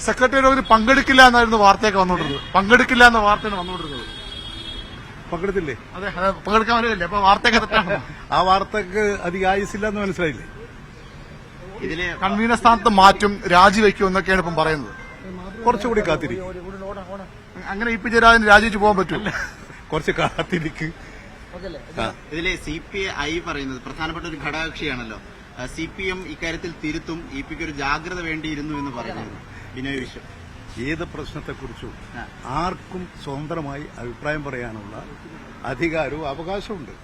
Secretary യോഗത്തിൽ പങ്കെടുക്കില്ല എന്നായിരുന്നു വാർത്തയൊക്കെ വന്നുകൊണ്ടിരുന്നത്. പങ്കെടുക്കില്ല എന്ന വാർത്തയാണ് വന്നുകൊണ്ടിരുന്നത്. പങ്കെടുത്തില്ലേ? അതെ, പങ്കെടുക്കാൻ വരില്ലേ? അപ്പൊ വാർത്തയൊക്കെ തെറ്റാണോ? ആ വാർത്തക്ക് അധികം ആയുസില്ല എന്ന് മനസ്സിലായില്ലേ? ഇതില് കൺവീനർ സ്ഥാനത്ത് മാറ്റും, രാജിവെക്കും എന്നൊക്കെയാണ് ഇപ്പം പറയുന്നത്. കുറച്ചുകൂടി കാത്തിരിക്കും. അങ്ങനെ ഇ പി ജയരാജന് രാജിവെച്ച് പോകാൻ പറ്റില്ല. കുറച്ച് കാത്തിരിക്ക്. ഇതിലെ CPI പറയുന്നത് പ്രധാനപ്പെട്ട ഒരു ഘടകകക്ഷിയാണല്ലോ. CPM ഇക്കാര്യത്തിൽ തിരുത്തും, ഇ പിക്ക് ഒരു ജാഗ്രത വേണ്ടിയിരുന്നു എന്ന് പറയുന്നത് ബിനോയ് വിശ്വം. ഏത് പ്രശ്നത്തെക്കുറിച്ചും ആർക്കും സ്വതന്ത്രമായി അഭിപ്രായം പറയാനുള്ള അധികാരവും അവകാശമുണ്ട്.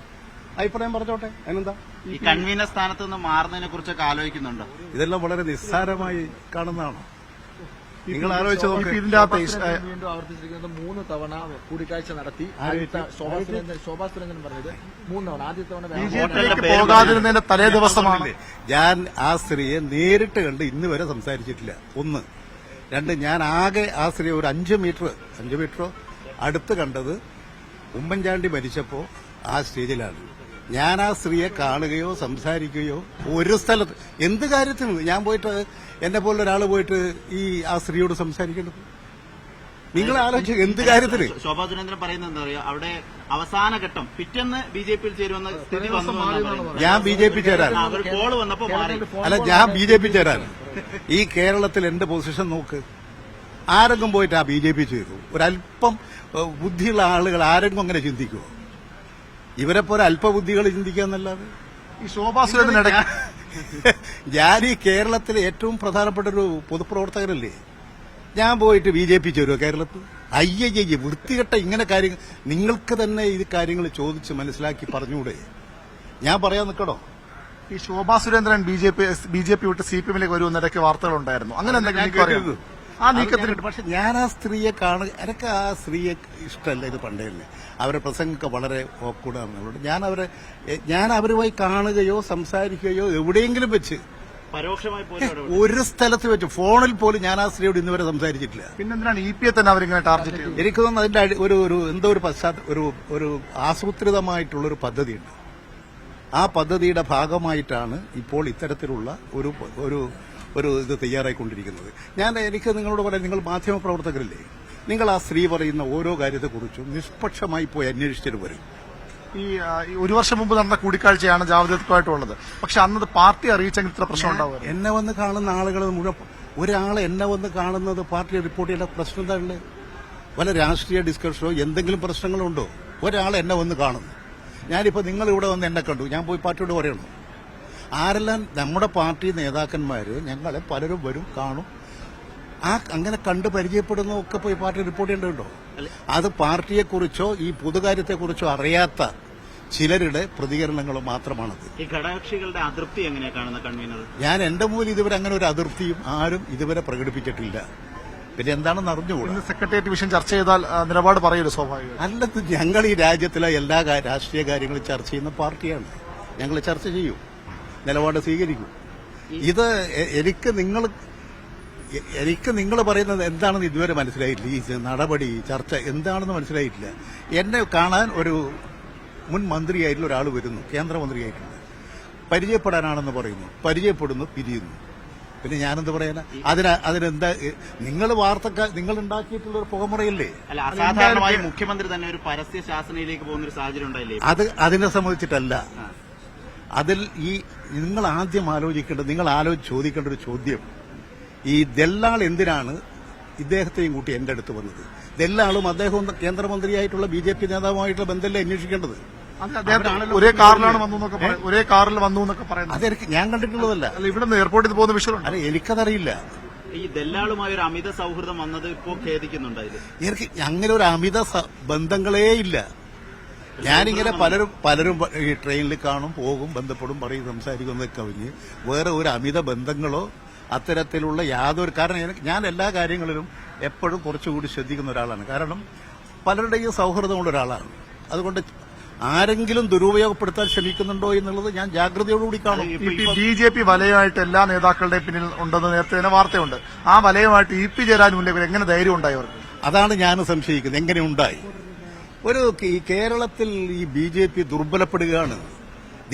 അഭിപ്രായം പറഞ്ഞോട്ടെ, അതിനെന്താ? ഈ കൺവീനർ സ്ഥാനത്ത് നിന്ന് മാറുന്നതിനെ കുറിച്ചൊക്കെ ആലോചിക്കുന്നുണ്ടോ? ഇതെല്ലാം വളരെ നിസ്സാരമായി കാണുന്നതാണോ? നിങ്ങൾ ആലോചിച്ച് നോക്ക്. ഇതിന്റെ അകത്ത് വീണ്ടും ആവർത്തിച്ചിരിക്കുന്നത് 3 തവണ കൂടിക്കാഴ്ച നടത്തി. ശോഭാ സുരേന്ദ്രൻ പറഞ്ഞത് 3 തവണ. ആദ്യത്തെ തവണ BJP പോകാതിരുന്നതിന്റെ തലേ ദിവസമാണ്. ഞാൻ ആ സ്ത്രീയെ നേരിട്ട് കണ്ട് ഇന്ന് വരെ സംസാരിച്ചിട്ടില്ല. 1. 2, ഞാൻ ആകെ ആ സ്ത്രീയെ ഒരു 5 മീറ്ററോ അടുത്ത് കണ്ടത് ഉമ്മൻചാണ്ടി മരിച്ചപ്പോ ആ സ്റ്റേജിലാണ്. ഞാൻ ആ സ്ത്രീയെ കാണുകയോ സംസാരിക്കുകയോ ഒരു സ്ഥലത്ത് എന്ത് കാര്യത്തിന് ഞാൻ പോയിട്ട് എന്നെ പോലെ ഒരാൾ പോയിട്ട് ആ സ്ത്രീയോട് സംസാരിക്കേണ്ടത്? നിങ്ങൾ ആലോചിച്ചു എന്ത് കാര്യത്തിന്? ശോഭാ സുരേന്ദ്രൻ പറയുന്നത് എന്താ പറയുക, അവിടെ അവസാന ഘട്ടം പിറ്റേന്ന് BJP-യിൽ ചേരുമെന്ന സ്ഥിതി വന്നു. ഞാൻ BJP ചേരാൻ കോള് വന്നപ്പോ അല്ല, ഞാൻ BJP ചേരാൻ ഈ കേരളത്തിൽ എന്റെ പൊസിഷൻ നോക്ക്. ആരെങ്കിലും പോയിട്ട് ആ BJP ചെയ്തു? ഒരല്പം ബുദ്ധിയുള്ള ആളുകൾ ആരെങ്കിലും അങ്ങനെ ചിന്തിക്കുമോ? ഇവരെ പോലെ അല്പബുദ്ധികൾ ചിന്തിക്കാന്നല്ലാതെ. ഈ ശോഭാ സുരേന്ദ്രൻ ഞാൻ ഈ കേരളത്തിലെ ഏറ്റവും പ്രധാനപ്പെട്ട ഒരു പൊതുപ്രവർത്തകരല്ലേ. ഞാൻ പോയിട്ട് BJP ചേരുവോ കേരളത്തിൽ? അയ്യയ്യ, വൃത്തികെട്ട ഇങ്ങനെ കാര്യങ്ങൾ നിങ്ങൾക്ക് തന്നെ ഈ കാര്യങ്ങൾ ചോദിച്ച് മനസ്സിലാക്കി പറഞ്ഞുകൂടെ? ഞാൻ പറയാൻ നിൽക്കണോ? ഈ ശോഭാ സുരേന്ദ്രൻ BJP വിട്ട് CPM-ലേക്ക് വരുമെന്നിടയ്ക്ക് വാർത്തകളുണ്ടായിരുന്നു. അങ്ങനെ എന്തെങ്കിലും ആ നീക്കത്തിന്? പക്ഷെ ഞാൻ ആ സ്ത്രീയെ എനിക്ക് ആ സ്ത്രീയെ ഇഷ്ടമല്ല. ഇത് പണ്ടേ തന്നെ അവരുടെ പ്രസംഗമൊക്കെ വളരെ ഓക്കൂടാണെന്നുള്ളത്. ഞാൻ അവരുമായി കാണുകയോ സംസാരിക്കുകയോ എവിടെയെങ്കിലും വെച്ച് ഒരു സ്ഥലത്ത് വെച്ച് ഫോണിൽ പോലും ഞാൻ ആ സ്ത്രീയോട് ഇന്നുവരെ സംസാരിച്ചിട്ടില്ല. പിന്നെന്തിനാണ് EPയെ തന്നെ അവരിങ്ങനെ ടാർഗറ്റ് ചെയ്യുന്നത്? എനിക്ക് തോന്നുന്നു അതിന്റെ ഒരു ആസൂത്രിതമായിട്ടുള്ളൊരു പദ്ധതിയുണ്ട്. ആ പദ്ധതിയുടെ ഭാഗമായിട്ടാണ് ഇപ്പോൾ ഇത്തരത്തിലുള്ള ഒരു ഇത് തയ്യാറായിക്കൊണ്ടിരിക്കുന്നത്. എനിക്ക് നിങ്ങളോട് പറയാം, നിങ്ങൾ മാധ്യമപ്രവർത്തകരല്ലേ, നിങ്ങൾ ആ സ്ത്രീ പറയുന്ന ഓരോ കാര്യത്തെക്കുറിച്ചും നിഷ്പക്ഷമായി പോയി അന്വേഷിച്ചിട്ട് വരും. ഈ 1 വർഷം മുമ്പ് നടന്ന കൂടിക്കാഴ്ചയാണ് ജാവദേക്കറുമായിട്ടുള്ളത്. പക്ഷെ അന്നത് പാർട്ടി അറിയിച്ചെങ്കിൽ ഇത്ര പ്രശ്നം ഉണ്ടാവും. എന്നെ വന്ന് കാണുന്ന ആളുകൾ മുഴുവൻ ഒരാളെ എന്നെ വന്ന് കാണുന്നത് പാർട്ടി റിപ്പോർട്ട് ചെയ്യേണ്ട പ്രശ്നം എന്താണ്? വല്ല രാഷ്ട്രീയ ഡിസ്കഷനോ എന്തെങ്കിലും പ്രശ്നങ്ങളോ ഉണ്ടോ? ഒരാൾ എന്നെ വന്ന് കാണുന്നു. ഞാനിപ്പോൾ നിങ്ങൾ ഇവിടെ വന്ന് എന്നെ കണ്ടു, ഞാൻ പോയി പാർട്ടിയോട് പറയണം. ആരെല്ലാം നമ്മുടെ പാർട്ടി നേതാക്കന്മാര് ഞങ്ങളെ പലരും വരും, കാണും. അങ്ങനെ കണ്ട് പരിചയപ്പെടുന്നതൊക്കെ പോയി പാർട്ടി റിപ്പോർട്ട് ചെയ്യേണ്ടതുണ്ടോ? അത് പാർട്ടിയെക്കുറിച്ചോ ഈ പൊതുകാര്യത്തെക്കുറിച്ചോ അറിയാത്ത ചിലരുടെ പ്രതികരണങ്ങൾ മാത്രമാണത്. ഈ ഘടകകക്ഷികളുടെ അതൃപ്തി എങ്ങനെയാണ് കാണുന്ന കൺവീനർ? ഞാൻ എന്റെ മുന്നിൽ ഇതുവരെ അങ്ങനെ ഒരു അതൃപ്തിയും ആരും ഇതുവരെ പ്രകടിപ്പിച്ചിട്ടില്ല. പിന്നെ എന്താണെന്ന് അറിഞ്ഞുകൂടാ. സെക്രട്ടേറിയറ്റ് വിഷയം ചർച്ച ചെയ്താൽ നിലപാട് പറയൂല്ലോ സ്വാഭാവികം. അല്ലത് ഞങ്ങൾ ഈ രാജ്യത്തിലെ എല്ലാ രാഷ്ട്രീയ കാര്യങ്ങളും ചർച്ച ചെയ്യുന്ന പാർട്ടിയാണ്. ഞങ്ങൾ ചർച്ച ചെയ്യും, നിലപാട് സ്വീകരിക്കും. ഇത് എനിക്ക് നിങ്ങൾ പറയുന്നത് എന്താണെന്ന് ഇതുവരെ മനസ്സിലായിട്ടില്ല. ഈ നടപടി ചർച്ച എന്താണെന്ന് മനസ്സിലായിട്ടില്ല. എന്നെ കാണാൻ ഒരു മുൻ മന്ത്രിയായിട്ടുള്ള ഒരാൾ വരുന്നു, കേന്ദ്രമന്ത്രിയായിട്ടുള്ള, പരിചയപ്പെടാനാണെന്ന് പറയുന്നു, പരിചയപ്പെടുന്നു, പിരിയുന്നു. പിന്നെ ഞാനെന്ത് പറയാനാ? അതിനെന്താ നിങ്ങൾ നിങ്ങൾ ഉണ്ടാക്കിയിട്ടുള്ള ഒരു പുകമുറയില്ലേ? അല്ല, അസാധാരണമായി മുഖ്യമന്ത്രി തന്നെ ഒരു പരസ്യ ശാസനയിലേക്ക് പോകുന്ന ഒരു സാഹചര്യം ഉണ്ടായില്ലേ? അതിനെ സംബന്ധിച്ചിട്ടല്ല. അതിൽ നിങ്ങൾ ആദ്യം ആലോചിക്കേണ്ടത്, ചോദിക്കേണ്ട ഒരു ചോദ്യം, ഈ ദല്ലാൾ എന്തിനാണ് ഇദ്ദേഹത്തെയും കൂട്ടി എന്റെ അടുത്ത് വന്നത്? ദല്ലാളും അദ്ദേഹവും കേന്ദ്രമന്ത്രിയായിട്ടുള്ള BJP നേതാവുമായിട്ടുള്ള ബന്ധമല്ലേ അന്വേഷിക്കേണ്ടത്? ഒരേ കാറിലാണ് ഒരേ കാറിൽ വന്നു എന്നൊക്കെ പറയുന്നത് അതെനിക്ക് ഞാൻ കണ്ടിട്ടുള്ളതല്ല. ഇവിടെ എയർപോർട്ടിൽ പോകുന്ന വിഷയം അല്ല, എനിക്കതറിയില്ല. ഈ ദല്ലാളുമായി ഒരു അമിത സൗഹൃദം വന്നത് ഇപ്പോൾ ഖേദിക്കുന്നുണ്ടായിരുന്നു. എനിക്ക് അങ്ങനെ ഒരു അമിത ബന്ധങ്ങളേ ഇല്ല. ഞാനിങ്ങനെ പലരും ഈ ട്രെയിനിൽ കാണും, പോകും, ബന്ധപ്പെടും, പറയും, സംസാരിക്കുന്നതൊക്കെ കവിഞ്ഞ് വേറെ ഒരു അമിത ബന്ധങ്ങളോ അത്തരത്തിലുള്ള യാതൊരു കാരണം ഞാൻ എല്ലാ കാര്യങ്ങളിലും എപ്പോഴും കുറച്ചുകൂടി ശ്രദ്ധിക്കുന്ന ഒരാളാണ്. കാരണം പലരുടെയും സൗഹൃദമുള്ള ഒരാളാണ്. അതുകൊണ്ട് ആരെങ്കിലും ദുരുപയോഗപ്പെടുത്താൻ ശ്രമിക്കുന്നുണ്ടോ എന്നുള്ളത് ഞാൻ ജാഗ്രതയോടുകൂടി കാണും. BJP വലയമായിട്ട് എല്ലാ നേതാക്കളുടെയും പിന്നിൽ ഉണ്ടെന്ന് നേരത്തെ തന്നെ വാർത്തയുണ്ട്. ആ വലയമായിട്ട് EP ജയരാജ് മുന്നിൽ എങ്ങനെ ധൈര്യം ഉണ്ടായി അവർക്ക്? അതാണ് ഞാൻ സംശയിക്കുന്നത്. എങ്ങനെ ഉണ്ടായി? ഈ കേരളത്തിൽ ഈ BJP ദുർബലപ്പെടുകയാണ്.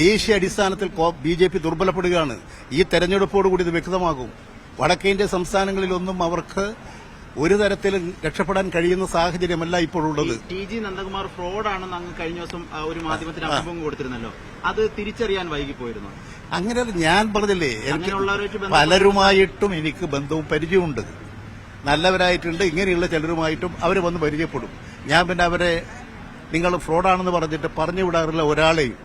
ദേശീയ അടിസ്ഥാനത്തിൽ BJP ദുർബലപ്പെടുകയാണ്. ഈ തെരഞ്ഞെടുപ്പോടുകൂടി ഇത് വ്യക്തമാകും. വടക്കേന്ത്യ സംസ്ഥാനങ്ങളിലൊന്നും അവർക്ക് ഒരു തരത്തിലും രക്ഷപ്പെടാൻ കഴിയുന്ന സാഹചര്യമല്ല ഇപ്പോഴുള്ളത്. TG നന്ദകുമാർ ഫ്രോഡാണെന്ന് അങ്ങ് കഴിഞ്ഞ ദിവസം ഒരു മാധ്യമത്തിന് അഭിമുഖം കൊടുത്തിരുന്നല്ലോ, അത് തിരിച്ചറിയാൻ വൈകിപ്പോയിരുന്നു. അങ്ങനെ ഞാൻ പറഞ്ഞില്ലേ, എനിക്ക് അങ്ങനെയുള്ളവരായിട്ട് പലരുമായിട്ടും എനിക്ക് ബന്ധവും പരിചയമുണ്ട്. നല്ലവരായിട്ടുണ്ട്. ഇങ്ങനെയുള്ള ചിലരുമായിട്ടും അവർ വന്ന് പരിചയപ്പെടും. ഞാൻ പിന്നെ അവരെ നിങ്ങൾ ഫ്രോഡാണെന്ന് പറഞ്ഞിട്ട് പറഞ്ഞു വിടാറില്ല ഒരാളെയും.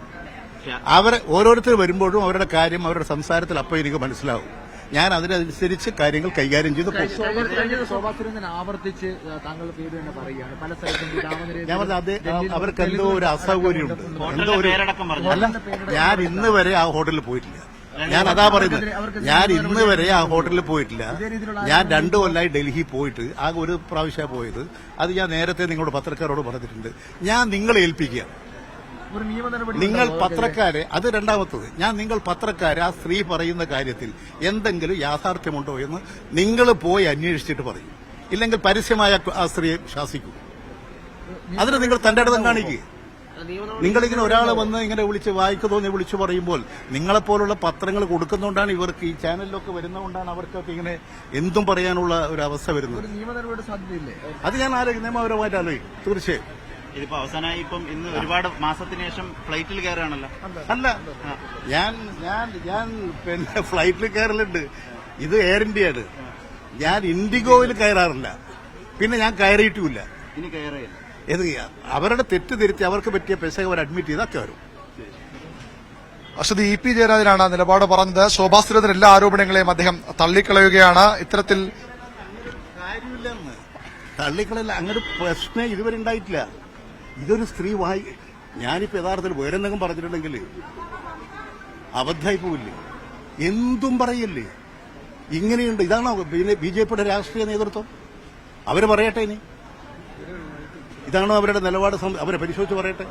അവരെ ഓരോരുത്തർ വരുമ്പോഴും അവരുടെ കാര്യം അവരുടെ സംസാരത്തിൽ അപ്പോൾ എനിക്ക് മനസ്സിലാവും. ഞാൻ അതിനനുസരിച്ച് കാര്യങ്ങൾ കൈകാര്യം ചെയ്ത് പോകും. ശോഭാ സുരേന്ദ്രൻ ആവർത്തിച്ച് താങ്കളുടെ പേര് തന്നെ പറയുകയാണ് പല സ്ഥലത്തും. ഞാൻ പറഞ്ഞത് അവർക്ക് എന്തോ ഒരു അസൗകര്യമുണ്ട്, എന്തോ ഒരു അല്ല. ഞാൻ ഇന്ന് വരെ ആ ഹോട്ടലിൽ പോയിട്ടില്ല. ഞാൻ അതാ പറയുന്നത്, ഞാൻ ഇന്ന് വരെ ആ ഹോട്ടലിൽ പോയിട്ടില്ല. ഞാൻ 2 കൊല്ലമായി ഡൽഹി പോയിട്ട് ആകെ ഒരു പ്രാവശ്യമാണ് പോയത്. അത് ഞാൻ നേരത്തെ നിങ്ങളുടെ പത്രക്കാരോട് പറഞ്ഞിട്ടുണ്ട്. ഞാൻ നിങ്ങളെ ഏൽപ്പിക്കുക, നിങ്ങൾ പത്രക്കാരെ, അത് രണ്ടാമത്തത്, നിങ്ങൾ പത്രക്കാരെ ആ സ്ത്രീ പറയുന്ന കാര്യത്തിൽ എന്തെങ്കിലും യാഥാർത്ഥ്യമുണ്ടോ എന്ന് നിങ്ങൾ പോയി അന്വേഷിച്ചിട്ട് പറയും. ഇല്ലെങ്കിൽ പരസ്യമായ ആ സ്ത്രീയെ ശാസിക്കൂ. അതിന് നിങ്ങൾ തന്റെ അടുത്ത് കാണിക്കുക. നിങ്ങളിങ്ങനെ ഒരാളെ വന്ന് ഇങ്ങനെ വിളിച്ച് വായിക്ക് തോന്നി വിളിച്ചു പറയുമ്പോൾ നിങ്ങളെപ്പോലുള്ള പത്രങ്ങൾ കൊടുക്കുന്നതുകൊണ്ടാണ് ഇവർക്ക് ഈ ചാനലിലൊക്കെ വരുന്നതുകൊണ്ടാണ് അവർക്കൊക്കെ ഇങ്ങനെ എന്തും പറയാനുള്ള ഒരു അവസ്ഥ വരുന്നത്. അത് ഞാൻ നിയമപരമായിട്ട് ആലോചിക്കും, തീർച്ചയായും. ഇതിപ്പോ അവസാനമായി ഇപ്പം ഇന്ന് ഒരുപാട് മാസത്തിന് ശേഷം ഫ്ലൈറ്റിൽ കയറുകയാണല്ലോ. അല്ല, ഞാൻ പിന്നെ ഫ്ലൈറ്റിൽ കയറലുണ്ട്. ഇത് എയർ ഇന്ത്യയാണ്. ഞാൻ ഇൻഡിഗോയിൽ കയറാറില്ല. പിന്നെ ഞാൻ കയറിയിട്ടുമില്ല. ഇനി കയറിയില്ല. ഏത് അവരുടെ തെറ്റ് തിരുത്തി അവർക്ക് പറ്റിയ പെശക അവർ അഡ്മിറ്റ് ചെയ്തൊക്കെ വരും. അശ്വതി, EP ജയരാജനാണ് നിലപാട് പറഞ്ഞത്. ശോഭാ സുരേന്ദ്രൻ എല്ലാ ആരോപണങ്ങളെയും അദ്ദേഹം തള്ളിക്കളയുകയാണ്. ഇത്തരത്തിൽ കാര്യമില്ലെന്ന് തള്ളിക്കളയില്ല. അങ്ങനെ പ്രശ്നം ഇതുവരെ ഉണ്ടായിട്ടില്ല. ഇതൊരു സ്ത്രീ ഞാനിപ്പോ യഥാർത്ഥത്തിൽ വേറെ എന്തെങ്കിലും പറഞ്ഞിട്ടുണ്ടെങ്കിൽ അബദ്ധമായി പോവില്ലേ? എന്തും പറയല്ലേ? ഇങ്ങനെയുണ്ട്. ഇതാണോ BJPയുടെ രാഷ്ട്രീയ നേതൃത്വം? അവര് പറയട്ടെ, ഇനി ഇതാണോ അവരുടെ നിലപാട്? അവരെ പരിശോധിച്ച് പറയട്ടെ.